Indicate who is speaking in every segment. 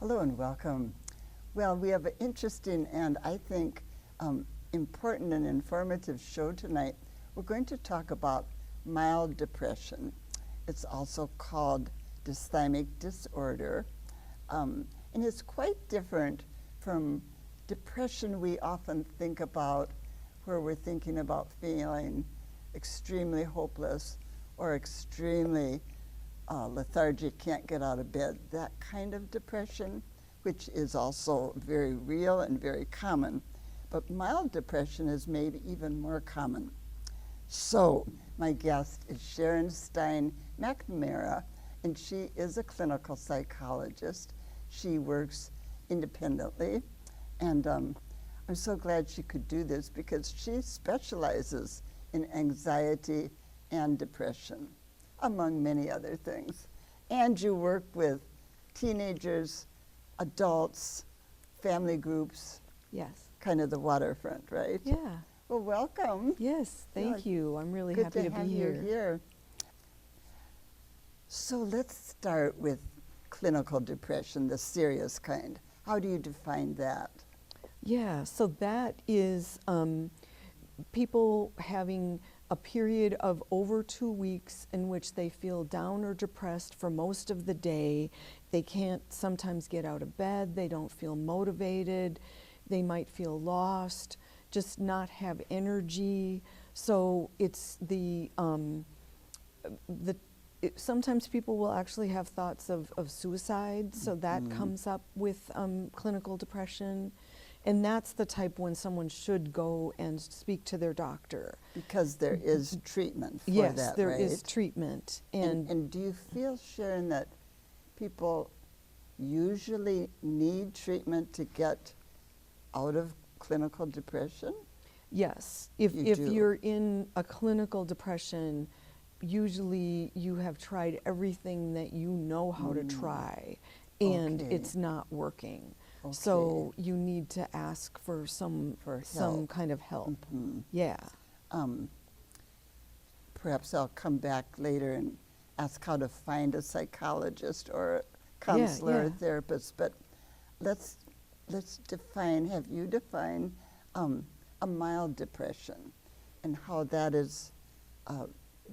Speaker 1: Hello and welcome. Well, we have an interesting and I think important and informative show tonight. We're going to talk about mild depression. It's also called dysthymic disorder, and it's quite different from depression we often think about, where we're thinking about feeling extremely hopeless or extremely lethargic, can't get out of bed, that kind of depression, which is also very real and very common. But mild depression is made even more common. So my guest is Sharon Stein McNamara, and she is a clinical psychologist. She works independently, and I'm so glad she could do this because she specializes in anxiety and depression, among many other things. And you work with teenagers, adults, family groups.
Speaker 2: Yes.
Speaker 1: Kind of the waterfront, right?
Speaker 2: Yeah.
Speaker 1: Well, welcome.
Speaker 2: Yes, thank you. I'm really
Speaker 1: Good
Speaker 2: happy to
Speaker 1: have
Speaker 2: be
Speaker 1: you
Speaker 2: here.
Speaker 1: here. So let's start with clinical depression, the serious kind. How do you define that?
Speaker 2: Yeah, so that is people having a period of over 2 weeks in which they feel down or depressed for most of the day. They can't sometimes get out of bed, they don't feel motivated, they might feel lost, just not have energy. So it's sometimes people will actually have thoughts of suicide, so that comes up with clinical depression. And that's the type when someone should go and speak to their doctor.
Speaker 1: Because there is treatment for
Speaker 2: Yes,
Speaker 1: that,
Speaker 2: there
Speaker 1: right?
Speaker 2: is treatment.
Speaker 1: And do you feel, Sharon, that people usually need treatment to get out of clinical depression?
Speaker 2: Yes, if
Speaker 1: You do.
Speaker 2: you're in a clinical depression, usually you have tried everything that you know how to try, and
Speaker 1: Okay.
Speaker 2: it's not working.
Speaker 1: Okay.
Speaker 2: So you need to ask for some
Speaker 1: help.
Speaker 2: kind of help.
Speaker 1: Mhm.
Speaker 2: Yeah.
Speaker 1: Perhaps I'll come back later and ask how to find a psychologist or a counselor or
Speaker 2: yeah.
Speaker 1: therapist, but let's have you define a mild depression and how that is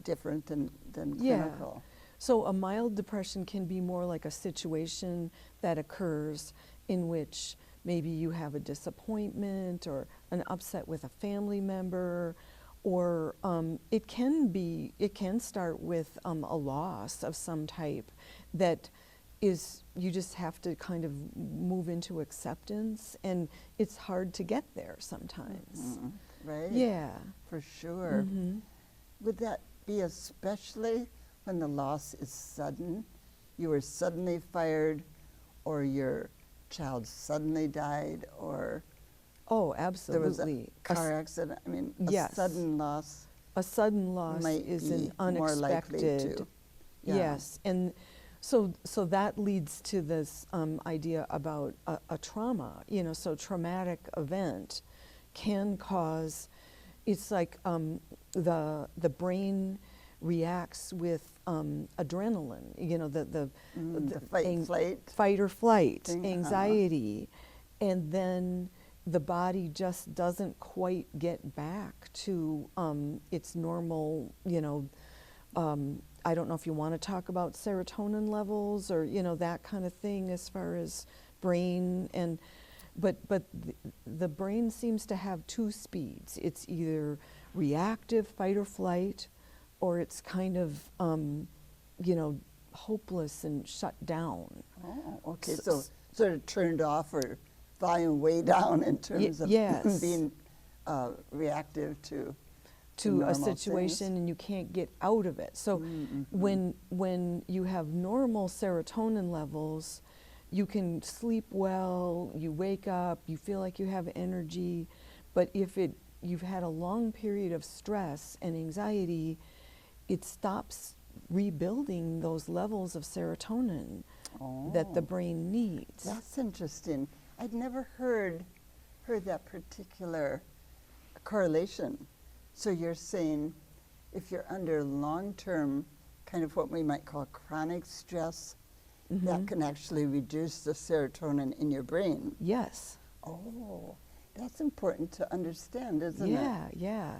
Speaker 1: different than
Speaker 2: Yeah.
Speaker 1: clinical.
Speaker 2: So a mild depression can be more like a situation that occurs in which maybe you have a disappointment or an upset with a family member, or it can start with a loss of some type that is, you just have to kind of move into acceptance, and it's hard to get there sometimes.
Speaker 1: Right?
Speaker 2: Yeah.
Speaker 1: For sure.
Speaker 2: Mhm.
Speaker 1: Would that be especially when the loss is sudden? You were suddenly fired, or your child suddenly died, or
Speaker 2: Oh,
Speaker 1: there was a
Speaker 2: absolutely.
Speaker 1: car accident. I mean, a
Speaker 2: Yes.
Speaker 1: sudden loss
Speaker 2: A sudden loss
Speaker 1: might
Speaker 2: is
Speaker 1: be
Speaker 2: an
Speaker 1: more likely
Speaker 2: unexpected.
Speaker 1: to. Yeah.
Speaker 2: Yes, and so that leads to this idea about a trauma. So traumatic event can cause. It's like the brain reacts with adrenaline. The fight or flight,
Speaker 1: thing,
Speaker 2: anxiety, and then the body just doesn't quite get back to its normal, I don't know if you want to talk about serotonin levels or, that kind of thing as far as brain. But the brain seems to have two speeds. It's either reactive, fight or flight, or it's kind of, hopeless and shut down.
Speaker 1: Oh, okay. So sort of turned off or volume way down in terms of
Speaker 2: yes.
Speaker 1: being reactive to
Speaker 2: a
Speaker 1: normal
Speaker 2: situation
Speaker 1: things.
Speaker 2: and you can't get out of it. So when you have normal serotonin levels, you can sleep well, you wake up, you feel like you have energy. But if you've had a long period of stress and anxiety, it stops rebuilding those levels of serotonin that the brain needs.
Speaker 1: That's interesting. I'd never heard that particular correlation. So you're saying if you're under long-term, kind of what we might call chronic stress, that can actually reduce the serotonin in your brain.
Speaker 2: Yes.
Speaker 1: Oh, that's important to understand, isn't
Speaker 2: Yeah,
Speaker 1: it?
Speaker 2: yeah.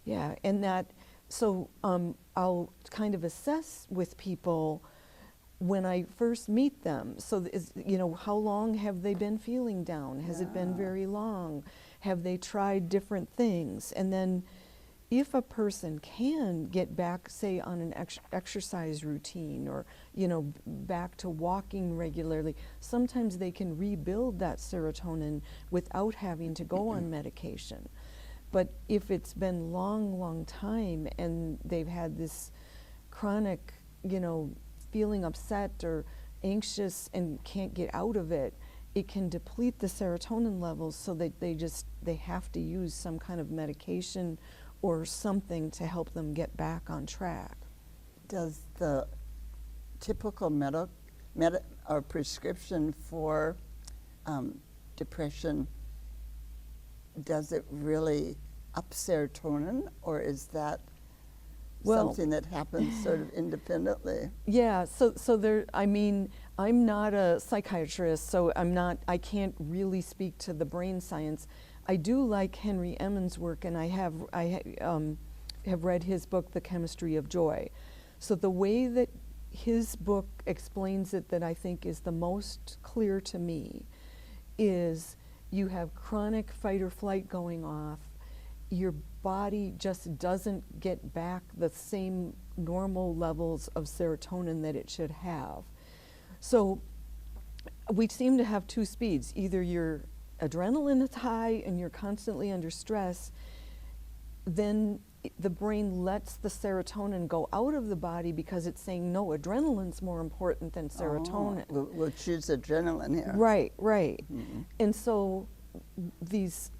Speaker 2: Yeah, and that, so I'll kind of assess with people when I first meet them. So, you know, how long have they been feeling down? Has it been
Speaker 1: Yeah.
Speaker 2: very long? Have they tried different things? And then if a person can get back, say, on an exercise routine or, you know, back to walking regularly, sometimes they can rebuild that serotonin without having to go on medication. But if it's been long time and they've had this chronic, you know, feeling upset or anxious and can't get out of it, it can deplete the serotonin levels so that they have to use some kind of medication or something to help them get back on track.
Speaker 1: Does the typical or prescription for depression, does it really up serotonin, or is that something that happens sort of independently?
Speaker 2: Yeah, so there, I mean, I'm not a psychiatrist, so I can't really speak to the brain science. I do like Henry Emmons' work, and I have read his book, The Chemistry of Joy. So the way that his book explains it that I think is the most clear to me is you have chronic fight or flight going off, your body just doesn't get back the same normal levels of serotonin that it should have. So we seem to have two speeds. Either your adrenaline is high and you're constantly under stress, then the brain lets the serotonin go out of the body because it's saying, no, adrenaline's more important than serotonin.
Speaker 1: Oh, we'll choose adrenaline here.
Speaker 2: Right.
Speaker 1: Mm-hmm.
Speaker 2: And so these,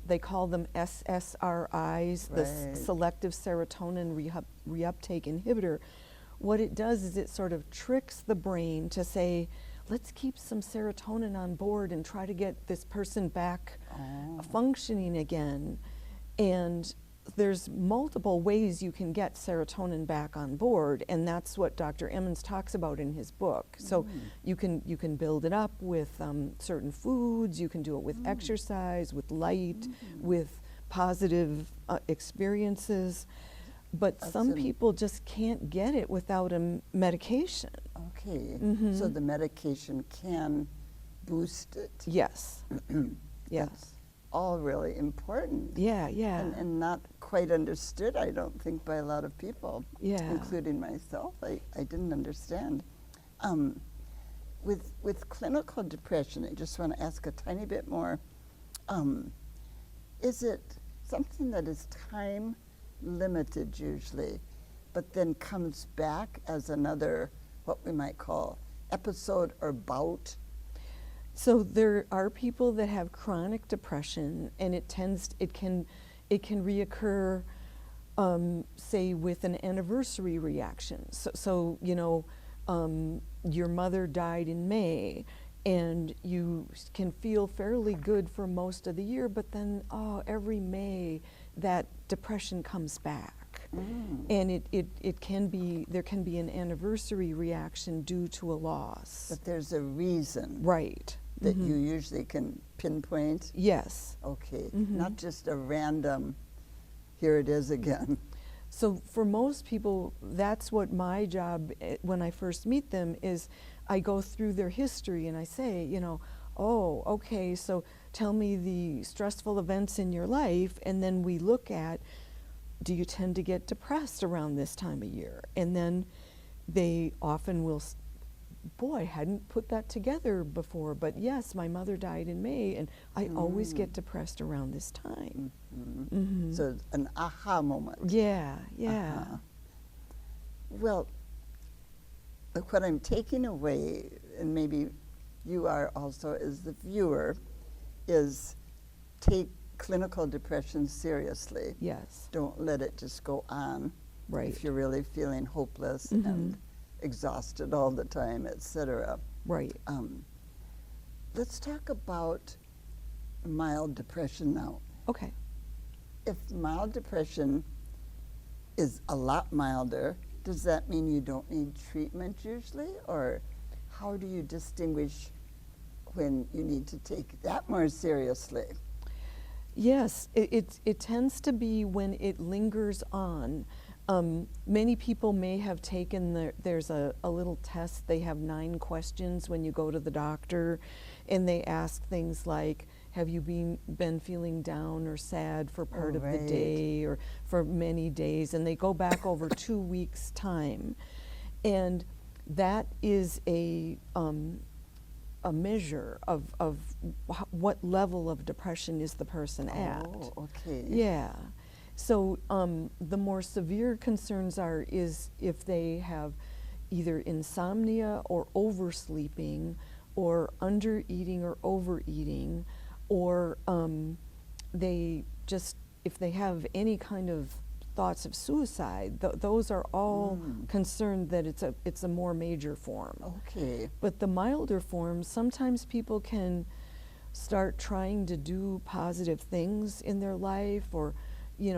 Speaker 2: they call them SSRIs, the selective serotonin reuptake inhibitor. What it does is it sort of tricks the brain to say, let's keep some serotonin on board and try to get this person back functioning again. And there's multiple ways you can get serotonin back on board, and that's what Dr. Emmons talks about in his book. So you can build it up with certain foods, you can do it with exercise, with light, with positive experiences, but some people just can't get it without a medication.
Speaker 1: Okay, so the medication can boost it.
Speaker 2: Yes, yes.
Speaker 1: That's all really important.
Speaker 2: Yeah.
Speaker 1: And not quite understood, I don't think, by a lot of people, including myself. I didn't understand. With clinical depression, I just want to ask a tiny bit more. Is it something that is time limited usually, but then comes back as another, what we might call, episode or bout?
Speaker 2: So there are people that have chronic depression, and it can reoccur, say, with an anniversary reaction. So you know, your mother died in May, and you can feel fairly good for most of the year, but then every May that depression comes back, and it can be, there can be an anniversary reaction due to a loss.
Speaker 1: But there's a reason,
Speaker 2: right?
Speaker 1: That you usually can pinpoint?
Speaker 2: Yes.
Speaker 1: Okay, not just a random, here it is again.
Speaker 2: So for most people, that's what my job, when I first meet them, is I go through their history and I say, you know, oh, okay, so tell me the stressful events in your life, and then we look at, do you tend to get depressed around this time of year? And then they often will, boy, I hadn't put that together before, but yes, my mother died in May, and I always get depressed around this time.
Speaker 1: So an aha moment.
Speaker 2: Yeah.
Speaker 1: Well, look, what I'm taking away, and maybe you are also as the viewer, is take clinical depression seriously.
Speaker 2: Yes.
Speaker 1: Don't let it just go on.
Speaker 2: Right.
Speaker 1: If you're really feeling hopeless and exhausted all the time, etc.
Speaker 2: Right.
Speaker 1: Let's talk about mild depression now.
Speaker 2: Okay.
Speaker 1: If mild depression is a lot milder, does that mean you don't need treatment usually, or how do you distinguish when you need to take that more seriously?
Speaker 2: Yes, it tends to be when it lingers on. Many people may have taken there's a little test. They have 9 questions when you go to the doctor, and they ask things like, have you been feeling down or sad for part of the day or for many days? And they go back over 2 weeks' time. And that is a measure of what level of depression is the person at.
Speaker 1: Oh, okay.
Speaker 2: Yeah. So the more severe concerns is if they have either insomnia or oversleeping or undereating or overeating, or if they have any kind of thoughts of suicide, those are all concerned that it's a more major form.
Speaker 1: Okay.
Speaker 2: But the milder forms, sometimes people can start trying to do positive things in their life, or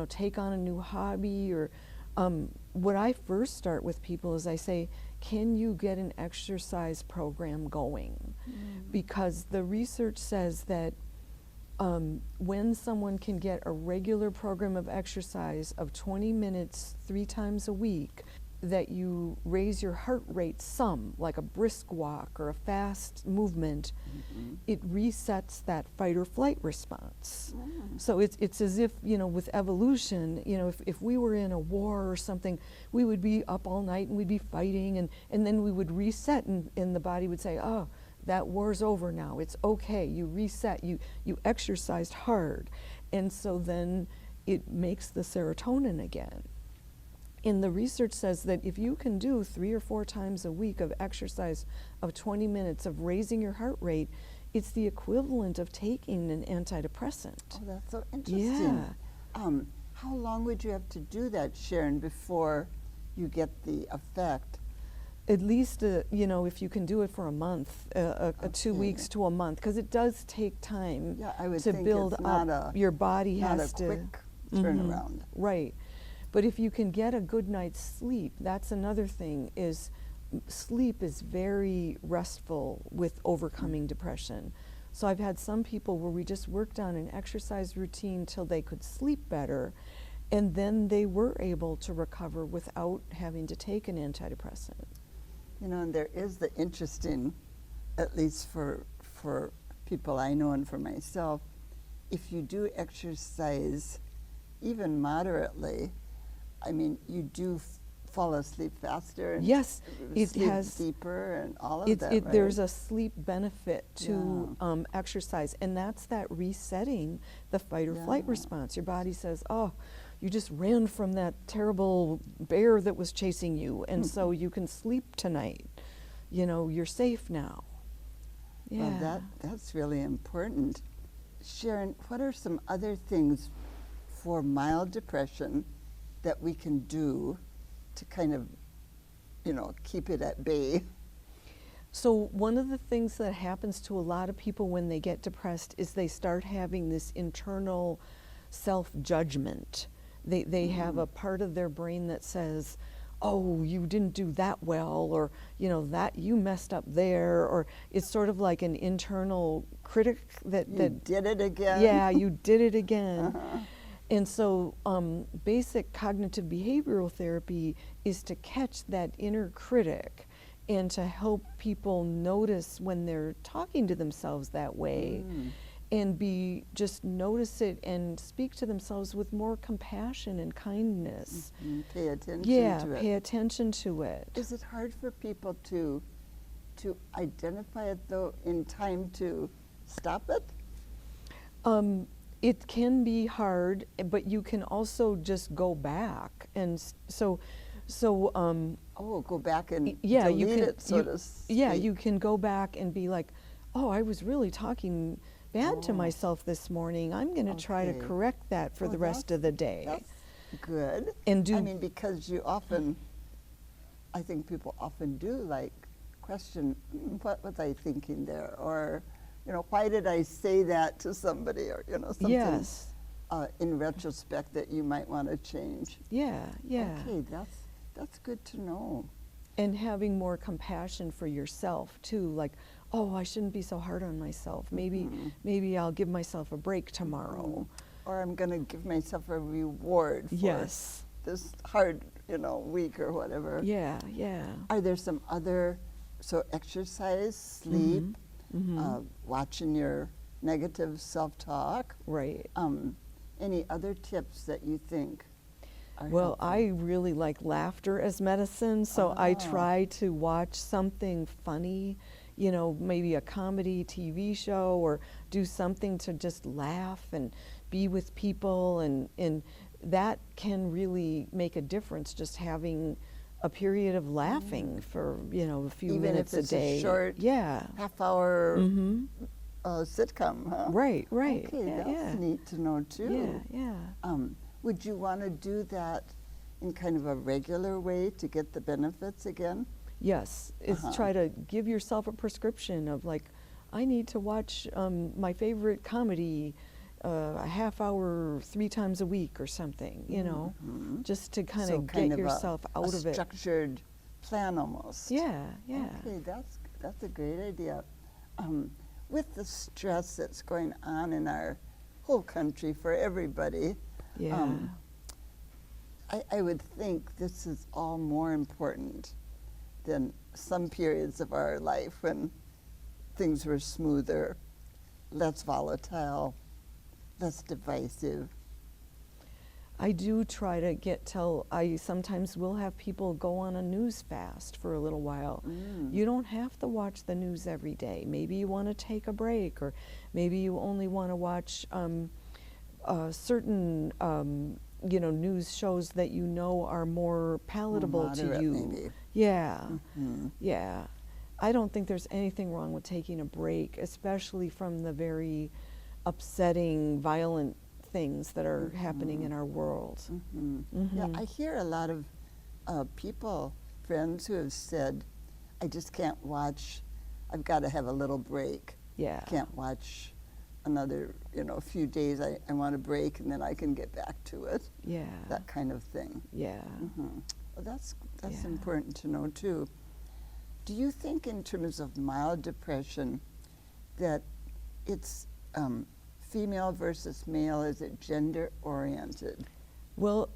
Speaker 2: take on a new hobby, or what I first start with people is I say, can you get an exercise program going? Because the research says that when someone can get a regular program of exercise of 20 minutes 3 times a week, that you raise your heart rate some, like a brisk walk or a fast movement, it resets that fight or flight response. So it's as if, with evolution, if we were in a war or something, we would be up all night and we'd be fighting, and then we would reset, and the body would say, oh, that war's over now, it's okay, you reset, you exercised hard. And so then it makes the serotonin again. And the research says that if you can do 3 or 4 times a week of exercise of 20 minutes of raising your heart rate, it's the equivalent of taking an antidepressant.
Speaker 1: Oh, that's so interesting.
Speaker 2: Yeah.
Speaker 1: How long would you have to do that, Sharon, before you get the effect?
Speaker 2: At least, if you can do it for a month, 2 weeks to a month, because it does take time
Speaker 1: to
Speaker 2: build up. Your body has to.
Speaker 1: Not a quick turnaround.
Speaker 2: Right. But if you can get a good night's sleep, that's another thing, is sleep is very restful with overcoming depression. So I've had some people where we just worked on an exercise routine till they could sleep better, and then they were able to recover without having to take an antidepressant.
Speaker 1: And there is the interesting, at least for people I know and for myself, if you do exercise even moderately, you do fall asleep faster and
Speaker 2: yes, it
Speaker 1: sleep
Speaker 2: has
Speaker 1: deeper and all of that, right?
Speaker 2: There's a sleep benefit to exercise, and that's that resetting the fight or flight response. Your body says, oh, you just ran from that terrible bear that was chasing you, and so you can sleep tonight. You're safe now. Yeah.
Speaker 1: Well, that's really important. Sharon, what are some other things for mild depression that we can do to kind of, keep it at bay?
Speaker 2: So one of the things that happens to a lot of people when they get depressed is they start having this internal self-judgment. They have a part of their brain that says, oh, you didn't do that well, or that you messed up there, or it's sort of like an internal critic that
Speaker 1: did it again.
Speaker 2: Yeah, you did it again. And so basic cognitive behavioral therapy is to catch that inner critic and to help people notice when they're talking to themselves that way, and just notice it and speak to themselves with more compassion and kindness.
Speaker 1: Pay attention to it.
Speaker 2: Pay attention to it.
Speaker 1: Is it hard for people to identify it, though, in time to stop it?
Speaker 2: It can be hard, but you can also just go back, and so
Speaker 1: go back and
Speaker 2: yeah,
Speaker 1: delete
Speaker 2: you can,
Speaker 1: it, so to speak.
Speaker 2: Yeah, you can go back and be like, oh, I was really talking bad to myself this morning. I'm going to try to correct that for the rest of the day.
Speaker 1: That's good.
Speaker 2: And
Speaker 1: because I think people often do question, what was I thinking there? Or, why did I say that to somebody? Or, something in retrospect that you might want to change.
Speaker 2: Yeah.
Speaker 1: Okay, that's good to know.
Speaker 2: And having more compassion for yourself too, like, oh, I shouldn't be so hard on myself. Maybe I'll give myself a break tomorrow.
Speaker 1: Or I'm going to give myself a reward for
Speaker 2: Yes.
Speaker 1: this hard, week or whatever.
Speaker 2: Yeah, yeah.
Speaker 1: Are there some other, so exercise, sleep, watching your negative self-talk?
Speaker 2: Right.
Speaker 1: Any other tips that you think are
Speaker 2: Well,
Speaker 1: helpful?
Speaker 2: I really like laughter as medicine, so I try to watch something funny, maybe a comedy TV show, or do something to just laugh and be with people, and that can really make a difference, just having a period of laughing for, a few
Speaker 1: Even
Speaker 2: minutes
Speaker 1: if it's
Speaker 2: a day.
Speaker 1: a short half-hour sitcom, huh?
Speaker 2: Right, right.
Speaker 1: Okay,
Speaker 2: yeah,
Speaker 1: that's
Speaker 2: yeah.
Speaker 1: neat to know too.
Speaker 2: Yeah, yeah.
Speaker 1: Would you want to do that in kind of a regular way to get the benefits again?
Speaker 2: Yes, it's try to give yourself a prescription of like, I need to watch my favorite comedy a half hour 3 times a week or something, just to kind of get yourself out of
Speaker 1: a
Speaker 2: it.
Speaker 1: structured plan almost.
Speaker 2: Yeah, yeah.
Speaker 1: Okay, that's a great idea. With the stress that's going on in our whole country for everybody,
Speaker 2: Yeah.
Speaker 1: I would think this is all more important than some periods of our life when things were smoother, less volatile, less divisive.
Speaker 2: I do try to I sometimes will have people go on a news fast for a little while. You don't have to watch the news every day. Maybe you want to take a break, or maybe you only want to watch certain news shows that are more palatable
Speaker 1: moderate,
Speaker 2: to you.
Speaker 1: maybe.
Speaker 2: Yeah, yeah. I don't think there's anything wrong with taking a break, especially from the very upsetting, violent things that are happening in our world.
Speaker 1: Yeah, I hear a lot of people, friends who have said, I just can't watch, I've got to have a little break.
Speaker 2: Yeah.
Speaker 1: Can't watch another, few days. I want a break and then I can get back to it.
Speaker 2: Yeah.
Speaker 1: That kind of thing.
Speaker 2: Yeah.
Speaker 1: Well, that's
Speaker 2: Yeah.
Speaker 1: important to know too. Do you think in terms of mild depression that it's female versus male? Is it gender oriented?
Speaker 2: Well,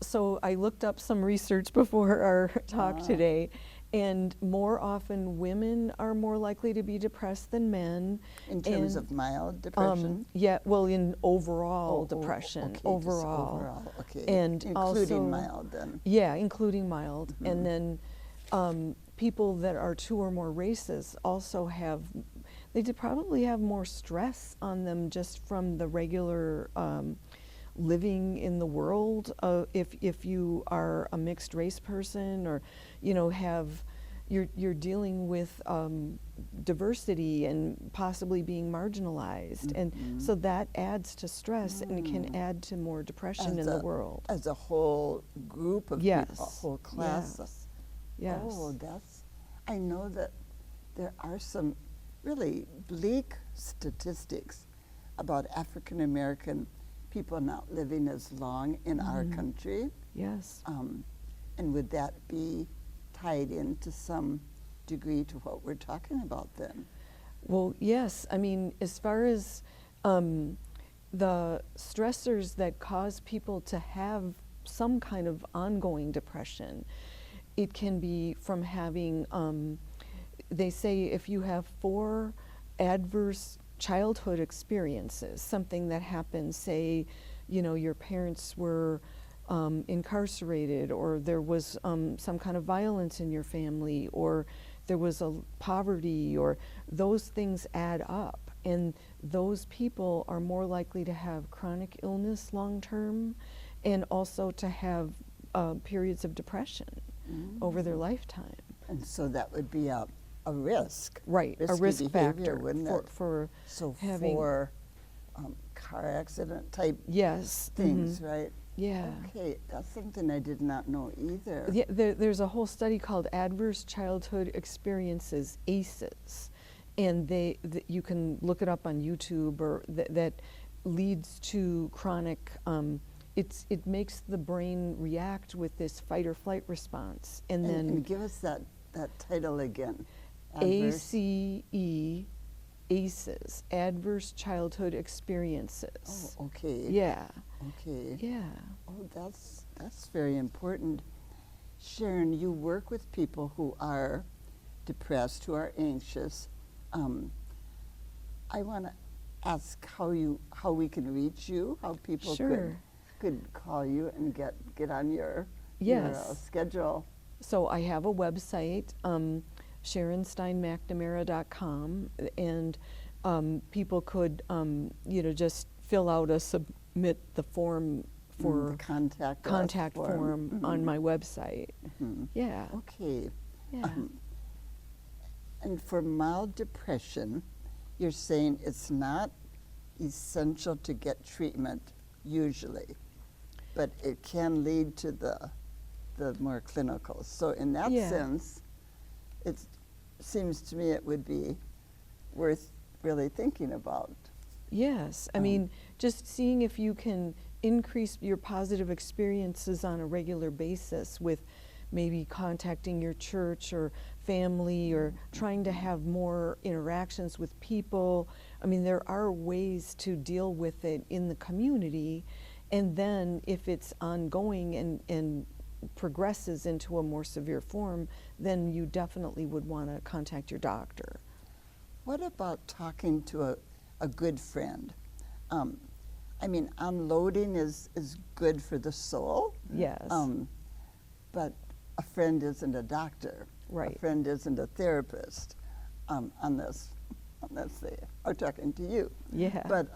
Speaker 2: so I looked up some research before our talk today, and more often women are more likely to be depressed than men.
Speaker 1: In terms of mild depression?
Speaker 2: Yeah, well, in overall depression,
Speaker 1: okay,
Speaker 2: overall.
Speaker 1: Okay.
Speaker 2: And
Speaker 1: including
Speaker 2: also,
Speaker 1: mild then.
Speaker 2: Yeah, including mild. And then people that are 2 or more races also they probably have more stress on them just from the regular living in the world. If you are a mixed race person, or you're dealing with diversity and possibly being marginalized, and so that adds to stress and can add to more depression in the world.
Speaker 1: As a whole group of
Speaker 2: Yes.
Speaker 1: people, a whole class.
Speaker 2: Yes.
Speaker 1: Oh, I know that there are some really bleak statistics about African American people not living as long in our country.
Speaker 2: Yes.
Speaker 1: And would that be tied into some degree to what we're talking about then?
Speaker 2: Well, yes. I mean, as far as the stressors that cause people to have some kind of ongoing depression, it can be from having, they say if you have 4 adverse childhood experiences, something that happened, say, your parents were incarcerated, or there was some kind of violence in your family, or there was a poverty, or those things add up. And those people are more likely to have chronic illness long term, and also to have periods of depression over their lifetime.
Speaker 1: And so that would be a risk.
Speaker 2: Right, a
Speaker 1: risky
Speaker 2: risk
Speaker 1: behavior,
Speaker 2: factor
Speaker 1: wouldn't it?
Speaker 2: for
Speaker 1: So
Speaker 2: having
Speaker 1: for car accident type
Speaker 2: yes
Speaker 1: things, right?
Speaker 2: Yeah.
Speaker 1: Okay, that's something I did not know either.
Speaker 2: Yeah, there's a whole study called Adverse Childhood Experiences, ACEs, and you can look it up on YouTube, or that leads to chronic it makes the brain react with this fight or flight response, and then
Speaker 1: And give us that title again.
Speaker 2: ACE, ACEs, Adverse Childhood Experiences.
Speaker 1: Oh, okay.
Speaker 2: Yeah.
Speaker 1: Okay.
Speaker 2: Yeah.
Speaker 1: Oh, that's very important. Sharon, you work with people who are depressed, who are anxious. I want to ask how we can reach you, how people
Speaker 2: Sure.
Speaker 1: could call you and get on your
Speaker 2: Yes.
Speaker 1: schedule.
Speaker 2: So I have a website, SharonSteinMcNamara.com, and people could, just fill out submit the form for
Speaker 1: The contact us
Speaker 2: contact form on my website.
Speaker 1: Mhm.
Speaker 2: Yeah.
Speaker 1: Okay.
Speaker 2: Yeah.
Speaker 1: And for mild depression, you're saying it's not essential to get treatment usually, but it can lead to the more clinical. So in that
Speaker 2: Yeah.
Speaker 1: sense, it seems to me it would be worth really thinking about.
Speaker 2: Yes, I mean, just seeing if you can increase your positive experiences on a regular basis with maybe contacting your church or family or trying to have more interactions with people. I mean, there are ways to deal with it in the community, and then if it's ongoing and progresses into a more severe form, then you definitely would want to contact your doctor.
Speaker 1: What about talking to a good friend? I mean, unloading is good for the soul.
Speaker 2: Yes.
Speaker 1: But a friend isn't a doctor.
Speaker 2: Right.
Speaker 1: A friend isn't a therapist, unless they are talking to you.
Speaker 2: Yeah.
Speaker 1: But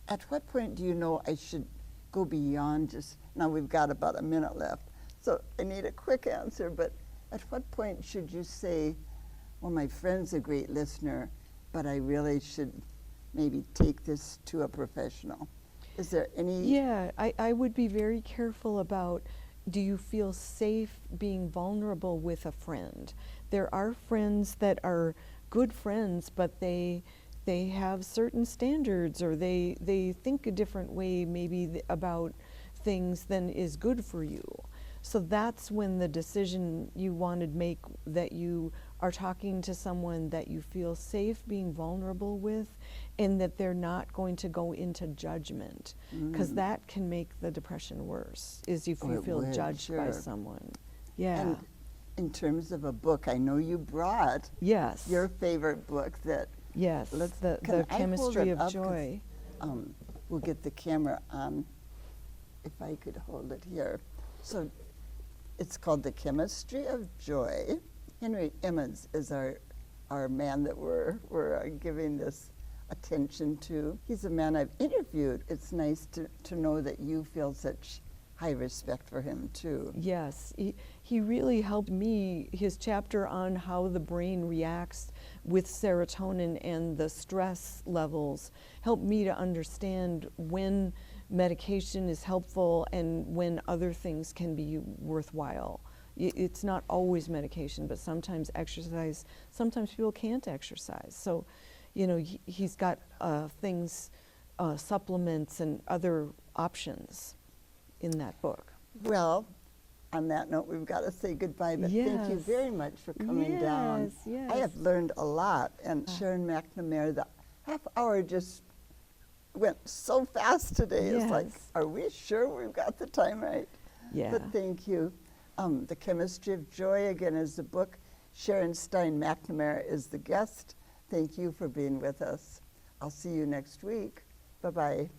Speaker 1: at what point do you know I should go beyond just, now we've got about a minute left, so I need a quick answer, but at what point should you say, well, my friend's a great listener, but I really should maybe take this to a professional? Is there any?
Speaker 2: Yeah, I would be very careful about, do you feel safe being vulnerable with a friend? There are friends that are good friends, but they have certain standards, or they think a different way maybe about things than is good for you. So that's when the decision you want to make, that you are talking to someone that you feel safe being vulnerable with, and that they're not going to go into judgment, because that can make the depression worse, is if you
Speaker 1: it
Speaker 2: feel
Speaker 1: would,
Speaker 2: judged by
Speaker 1: sure.
Speaker 2: someone. Yeah.
Speaker 1: And in terms of a book, I know you brought
Speaker 2: Yes.
Speaker 1: your favorite book that,
Speaker 2: Yes. The
Speaker 1: can I hold
Speaker 2: Chemistry
Speaker 1: it
Speaker 2: of
Speaker 1: up? 'Cause,
Speaker 2: Joy.
Speaker 1: we'll get the camera on, if I could hold it here. So it's called The Chemistry of Joy. Henry Emmons is our man that we're giving this attention to. He's a man I've interviewed. It's nice to know that you feel such high respect for him too.
Speaker 2: Yes, he really helped me. His chapter on how the brain reacts with serotonin and the stress levels helped me to understand when medication is helpful and when other things can be worthwhile. It's not always medication, but sometimes exercise. Sometimes people can't exercise. So, he's got things, supplements and other options in that book.
Speaker 1: Well, on that note, we've got to say goodbye, but thank you
Speaker 2: Yes.
Speaker 1: very much for coming down.
Speaker 2: Yes, yes.
Speaker 1: I have learned a lot, and Sharon McNamara, the half hour just went so fast today. It's like,
Speaker 2: Yes.
Speaker 1: are we sure we've got the time right?
Speaker 2: Yeah.
Speaker 1: But thank you. The Chemistry of Joy, again, is the book. Sharon Stein McNamara is the guest. Thank you for being with us. I'll see you next week. Bye-bye.